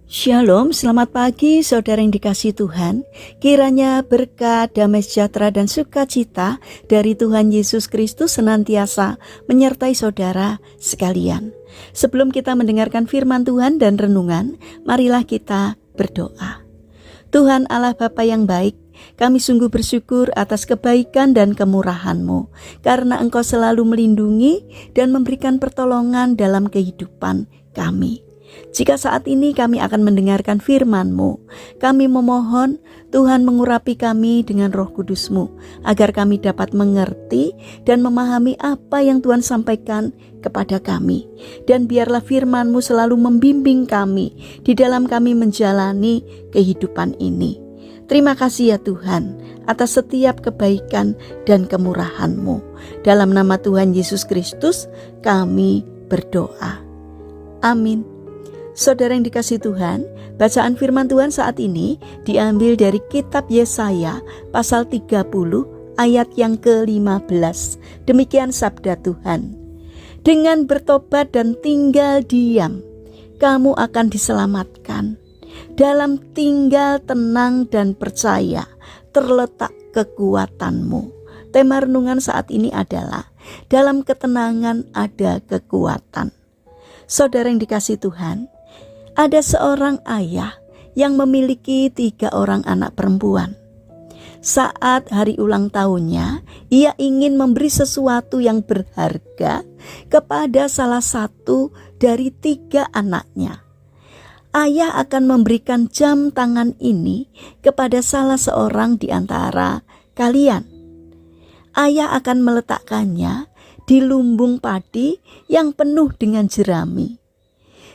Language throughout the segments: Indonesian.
Shalom, selamat pagi saudara yang dikasihi Tuhan. Kiranya berkat, damai sejahtera dan sukacita dari Tuhan Yesus Kristus senantiasa menyertai saudara sekalian. Sebelum kita mendengarkan firman Tuhan dan renungan, marilah kita berdoa. Tuhan Allah Bapa yang baik, kami sungguh bersyukur atas kebaikan dan kemurahan-Mu, karena Engkau selalu melindungi dan memberikan pertolongan dalam kehidupan kami. Jika saat ini kami akan mendengarkan firman-Mu, kami memohon Tuhan mengurapi kami dengan Roh Kudus-Mu, agar kami dapat mengerti dan memahami apa yang Tuhan sampaikan kepada kami. Dan biarlah firman-Mu selalu membimbing kami di dalam kami menjalani kehidupan ini. Terima kasih ya Tuhan atas setiap kebaikan dan kemurahan-Mu. Dalam nama Tuhan Yesus Kristus kami berdoa. Amin. Saudara yang dikasihi Tuhan, bacaan firman Tuhan saat ini diambil dari kitab Yesaya pasal 30 ayat yang ke-15. Demikian sabda Tuhan. Dengan bertobat dan tinggal diam, kamu akan diselamatkan. Dalam tinggal tenang dan percaya terletak kekuatanmu. Tema renungan saat ini adalah dalam ketenangan ada kekuatan. Saudara yang dikasihi Tuhan, ada seorang ayah yang memiliki 3 orang anak perempuan. Saat hari ulang tahunnya, ia ingin memberi sesuatu yang berharga kepada salah satu dari 3 anaknya. Ayah akan memberikan jam tangan ini kepada salah seorang di antara kalian. Ayah akan meletakkannya di lumbung padi yang penuh dengan jerami.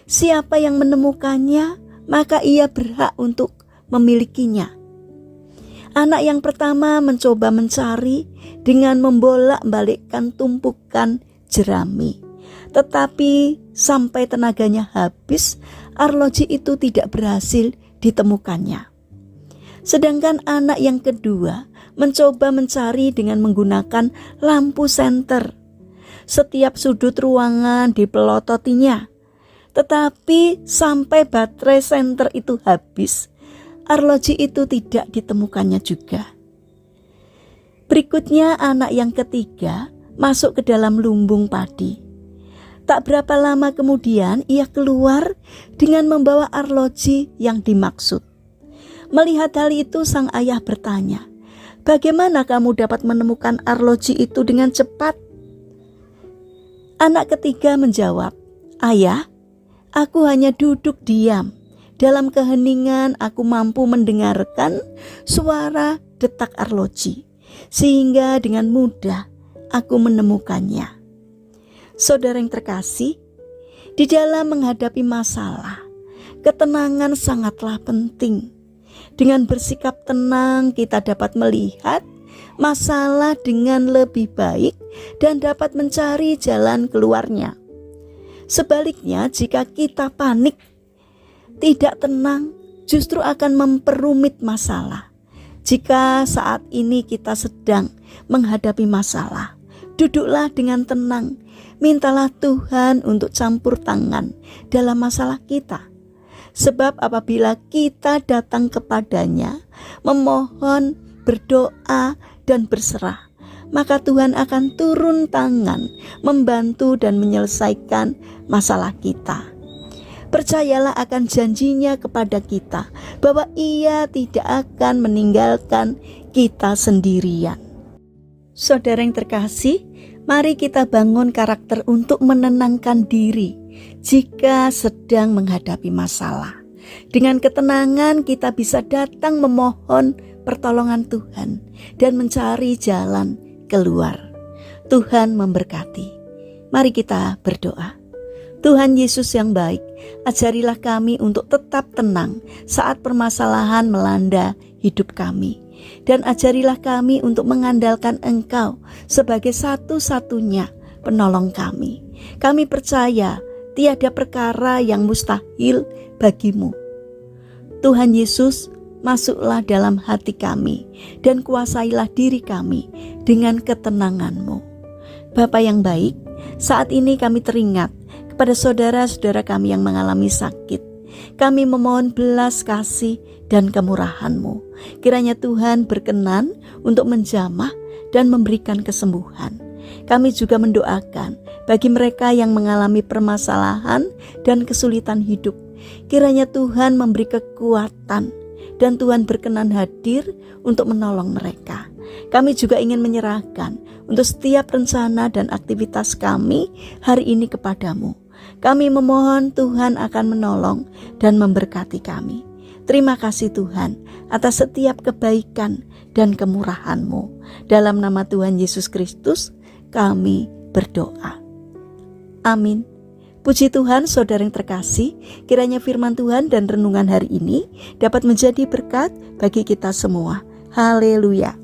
Siapa yang menemukannya, maka ia berhak untuk memilikinya. Anak yang pertama mencoba mencari dengan membolak-balikkan tumpukan jerami. Tetapi sampai tenaganya habis, arloji itu tidak berhasil ditemukannya. Sedangkan anak yang kedua mencoba mencari dengan menggunakan lampu senter. Setiap sudut ruangan dipelototinya. Tetapi sampai baterai senter itu habis, arloji itu tidak ditemukannya juga. Berikutnya anak yang ketiga masuk ke dalam lumbung padi. Tak berapa lama kemudian ia keluar dengan membawa arloji yang dimaksud. Melihat hal itu sang ayah bertanya, "Bagaimana kamu dapat menemukan arloji itu dengan cepat?" Anak ketiga menjawab, "Ayah, aku hanya duduk diam. Dalam keheningan aku mampu mendengarkan suara detak arloji, sehingga dengan mudah aku menemukannya." Saudara yang terkasih, di dalam menghadapi masalah, ketenangan sangatlah penting. Dengan bersikap tenang kita dapat melihat masalah dengan lebih baik dan dapat mencari jalan keluarnya. Sebaliknya, jika kita panik, tidak tenang, justru akan memperumit masalah. Jika saat ini kita sedang menghadapi masalah, duduklah dengan tenang, mintalah Tuhan untuk campur tangan dalam masalah kita. Sebab apabila kita datang kepadanya, memohon, berdoa, dan berserah, maka Tuhan akan turun tangan, membantu dan menyelesaikan masalah kita. Percayalah akan janjinya kepada kita, bahwa Ia tidak akan meninggalkan kita sendirian. Saudara yang terkasih, mari kita bangun karakter untuk menenangkan diri jika sedang menghadapi masalah. Dengan ketenangan kita bisa datang memohon pertolongan Tuhan dan mencari jalan keluar. Tuhan memberkati. Mari kita berdoa. Tuhan Yesus yang baik, ajarilah kami untuk tetap tenang saat permasalahan melanda hidup kami. Dan ajarilah kami untuk mengandalkan Engkau sebagai satu-satunya penolong kami. Kami percaya tiada perkara yang mustahil bagimu. Tuhan Yesus, masuklah dalam hati kami dan kuasailah diri kami dengan ketenangan-Mu. Bapa yang baik, saat ini kami teringat kepada saudara-saudara kami yang mengalami sakit. Kami memohon belas kasih dan kemurahan-Mu. Kiranya Tuhan berkenan untuk menjamah dan memberikan kesembuhan. Kami juga mendoakan bagi mereka yang mengalami permasalahan dan kesulitan hidup. Kiranya Tuhan memberi kekuatan dan Tuhan berkenan hadir untuk menolong mereka. Kami juga ingin menyerahkan untuk setiap rencana dan aktivitas kami hari ini kepadamu. Kami memohon Tuhan akan menolong dan memberkati kami. Terima kasih Tuhan atas setiap kebaikan dan kemurahan-Mu. Dalam nama Tuhan Yesus Kristus kami berdoa. Amin. Puji Tuhan, saudara yang terkasih, kiranya firman Tuhan dan renungan hari ini dapat menjadi berkat bagi kita semua. Haleluya.